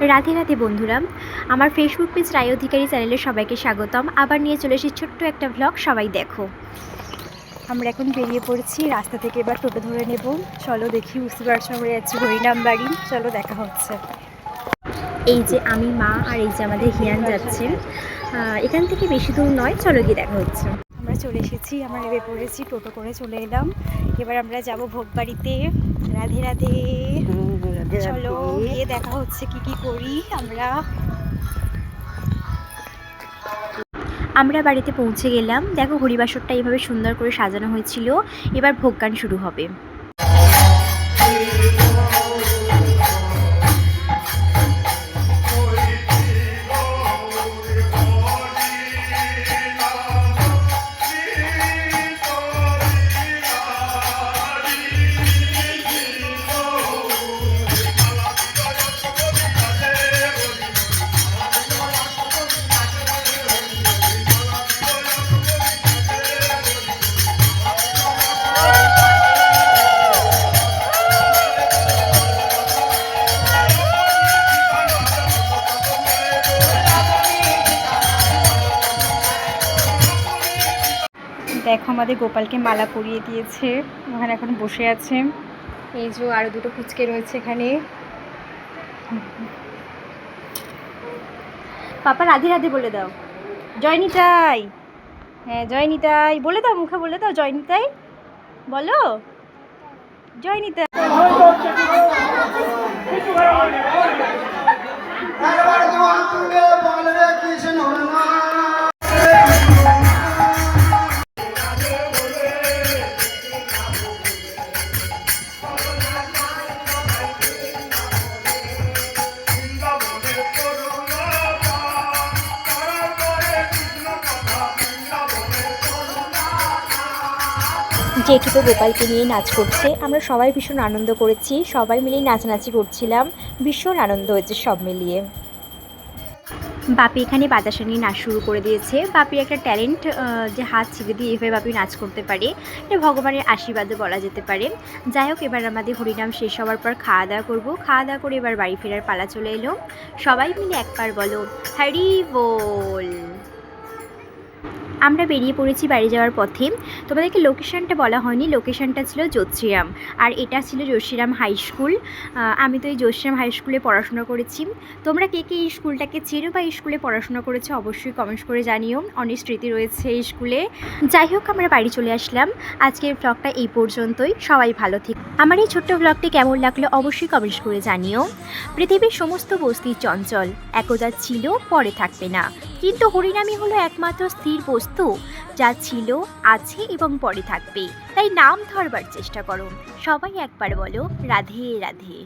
রাধে রাধে বন্ধুরা, আমার Facebook page রায় অধিকারী চ্যানেলে সবাইকে স্বাগতম। আবার নিয়ে চলে এসেছি ছোট্ট একটা ভ্লগ, সবাই দেখো। আমরা এখন বেরিয়ে পড়েছি, রাস্তা থেকে এবার টোটো ধরে নেব। চলো দেখি, বুঝতে পারছো আমরা যাচ্ছি হরিনাম বাড়ি। চলো দেখা হচ্ছে। এই যে আমি, মা আর এই যে আমাদের হিয়ান যাচ্ছে। এখান থেকে বেশি দূর নয়, চলো গিয়ে দেখা হচ্ছে। আমরা চলে এসেছি, আমরা নেমে পড়েছি, টোটো করে চলে এলাম। এবার আমরা যাব ভোগবাড়িতে। রাধে রাধে। চলো গিয়ে দেখা হচ্ছে কি কি করি আমরা বাড়িতে পৌঁছে গেলাম। দেখো, হরিবাসরটা এইভাবে সুন্দর করে সাজানো হয়েছিল। এবার ভোগগান শুরু হবে। দেখো, আমাদের গোপালকে মালা পরিয়ে দিয়েছে, ওখানে এখন বসে আছে। এই যে আরো দুটো ফুচকে রয়েছে এখানে। পাপা রাধে রাধে বলে দাও। জয় নিতাই। হ্যাঁ, জয় নিতাই বলে দাও, মুখে বলে দাও। জয় নিতাই বলো। জয় নিতাই। জেঠু তো গোপালকে নিয়ে নাচ করছে। আমরা সবাই ভীষণ আনন্দ করেছি, সবাই মিলেই নাচানাচি করছিলাম। ভীষণ আনন্দ হয়েছে সব মিলিয়ে। বাপি এখানে বাতাসা নিয়ে নাচ শুরু করে দিয়েছে। বাপির একটা ট্যালেন্ট, যে হাত ছিঁড়ে দিয়ে এভাবে বাপি নাচ করতে পারে। এটা ভগবানের আশীর্বাদও বলা যেতে পারে। যাই হোক, এবার আমাদের হরিনাম শেষ হওয়ার পর খাওয়া দাওয়া করবো। খাওয়া দাওয়া করে এবার বাড়ি ফেরার পালা চলে এলো। সবাই মিলে একবার বলো হরি বল। আমরা বেরিয়ে পড়েছি বাড়ি যাওয়ার পথে। তোমাদেরকে লোকেশানটা বলা হয়নি, লোকেশানটা ছিল যোশীরাম, আর এটা ছিল যোশীরাম হাই স্কুল। আমি তো এই যোশীরাম হাই স্কুলে পড়াশোনা করেছি। তোমরা কে কে এই স্কুলটাকে চেনো বা এই স্কুলে পড়াশোনা করেছো অবশ্যই কমেন্টস করে জানিও। অনেক স্মৃতি রয়েছে এই স্কুলে। যাই হোক, আমরা বাড়ি চলে আসলাম। আজকের ব্লগটা এই পর্যন্তই। সবাই ভালো থেকো। আমার এই ছোট্ট ব্লগটি কেমন লাগলো অবশ্যই কমেন্টস করে জানিও। পৃথিবীর সমস্ত বস্তি চঞ্চল, একদা ছিল পরে থাকবে না, কিন্তু হরিনামই হলো একমাত্র স্থির বস্তু, যা ছিল, আছে এবং পরে থাকবে। তাই নাম ধরবার চেষ্টা করো। সবাই একবার বলো রাধে রাধে।